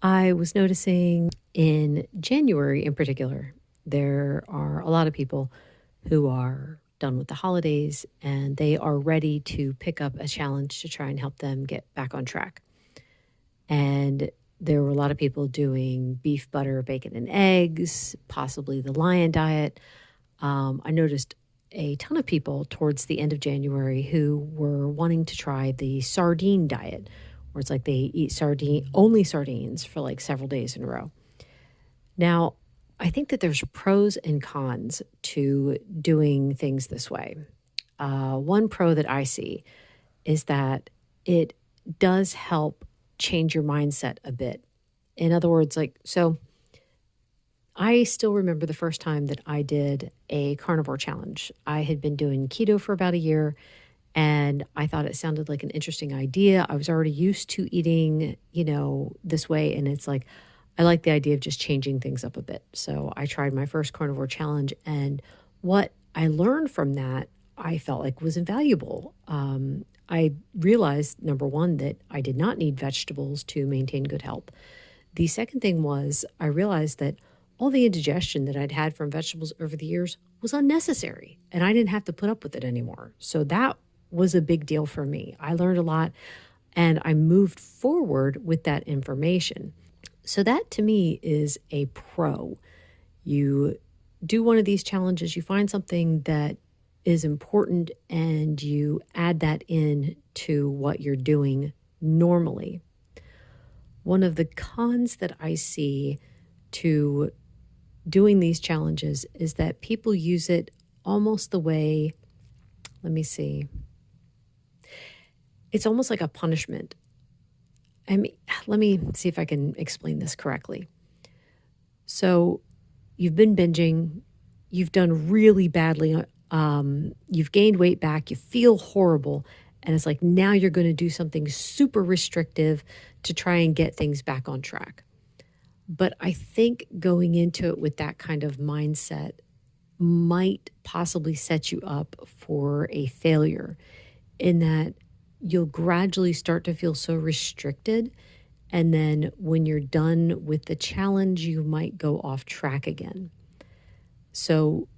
I was noticing in January in particular, there are a lot of people who are done with the holidays and they are ready to pick up a challenge to try and help them get back on track. And there were a lot of people doing beef, butter, bacon, and eggs, possibly the lion diet. I noticed a ton of people towards the end of January who were wanting to try the sardine diet, where it's like they eat only sardines for like several days in a row. Now, I think that there's pros and cons to doing things this way. One pro that I see is that it does help change your mindset a bit. In other words, I still remember the first time that I did a carnivore challenge. I had been doing keto for about a year and I thought it sounded like an interesting idea. I was already used to eating, this way. And it's like, I like the idea of just changing things up a bit. So I tried my first carnivore challenge. And what I learned from that, I felt like was invaluable. I realized, number one, that I did not need vegetables to maintain good health. The second thing was I realized that all the indigestion that I'd had from vegetables over the years was unnecessary and I didn't have to put up with it anymore. So that was a big deal for me. I learned a lot and I moved forward with that information. So that to me is a pro. You do one of these challenges, you find something that is important and you add that in to what you're doing normally. One of the cons that I see to doing these challenges is that people use it almost the way, let me see, it's almost like a punishment. I mean, let me see if I can explain this correctly. So you've been binging, you've done really badly, you've gained weight back, you feel horrible, and it's like now you're going to do something super restrictive to try and get things back on track. But I think going into it with that kind of mindset might possibly set you up for a failure in that you'll gradually start to feel so restricted. And then when you're done with the challenge, you might go off track again. So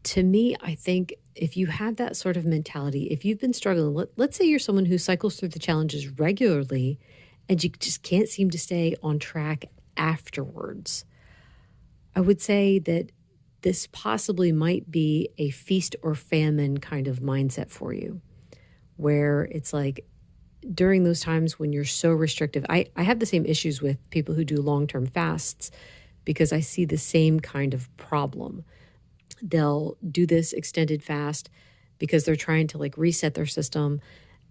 to me, I think if you have that sort of mentality, if you've been struggling, let's say you're someone who cycles through the challenges regularly and you just can't seem to stay on track afterwards, I would say that this possibly might be a feast or famine kind of mindset for you, where it's like during those times when you're so restrictive, I have the same issues with people who do long-term fasts because I see the same kind of problem. They'll do this extended fast because they're trying to like reset their system,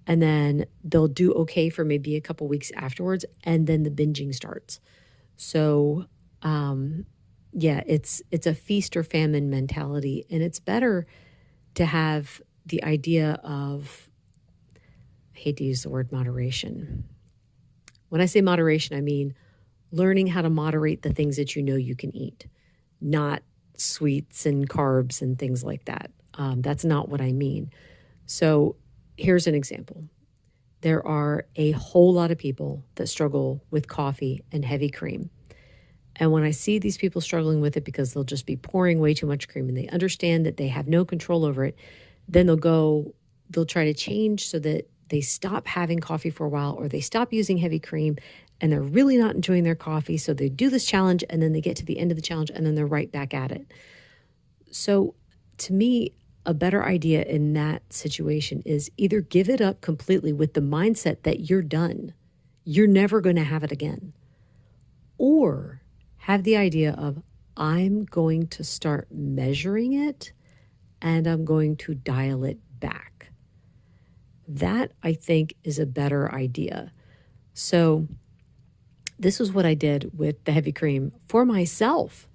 and then they'll do okay for maybe a couple weeks afterwards, and then the binging starts. So, yeah, it's a feast or famine mentality, and it's better to have the idea of, I hate to use the word moderation. When I say moderation, I mean learning how to moderate the things that you know you can eat, not sweets and carbs and things like that. That's not what I mean. So here's an example. There are a whole lot of people that struggle with coffee and heavy cream. And when I see these people struggling with it because they'll just be pouring way too much cream and they understand that they have no control over it, then they'll try to change so that they stop having coffee for a while or they stop using heavy cream and they're really not enjoying their coffee. So they do this challenge and then they get to the end of the challenge and then they're right back at it. So to me, a better idea in that situation is either give it up completely with the mindset that you're done. You're never going to have it again. Or have the idea of, I'm going to start measuring it and I'm going to dial it back. That, I think, is a better idea. So this is what I did with the heavy cream for myself.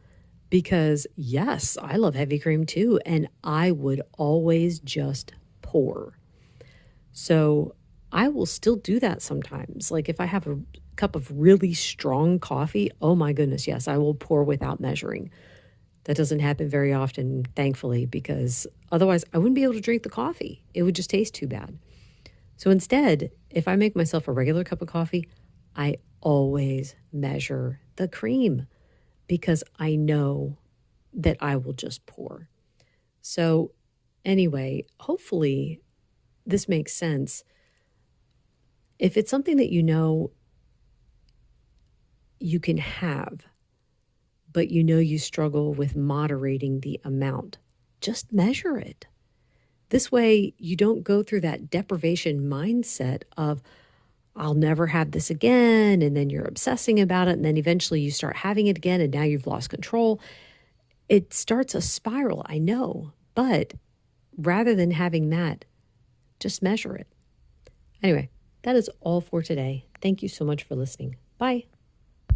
Because yes, I love heavy cream too, and I would always just pour. So I will still do that sometimes. Like if I have a cup of really strong coffee, oh my goodness, yes, I will pour without measuring. That doesn't happen very often, thankfully, because otherwise I wouldn't be able to drink the coffee. It would just taste too bad. So instead, if I make myself a regular cup of coffee, I always measure the cream because I know that I will just pour. So, anyway, hopefully this makes sense. If it's something that you know you can have, but you know you struggle with moderating the amount, just measure it. This way, you don't go through that deprivation mindset of, I'll never have this again. And then you're obsessing about it. And then eventually you start having it again. And now you've lost control. It starts a spiral, I know. But rather than having that, just measure it. Anyway, that is all for today. Thank you so much for listening. Bye.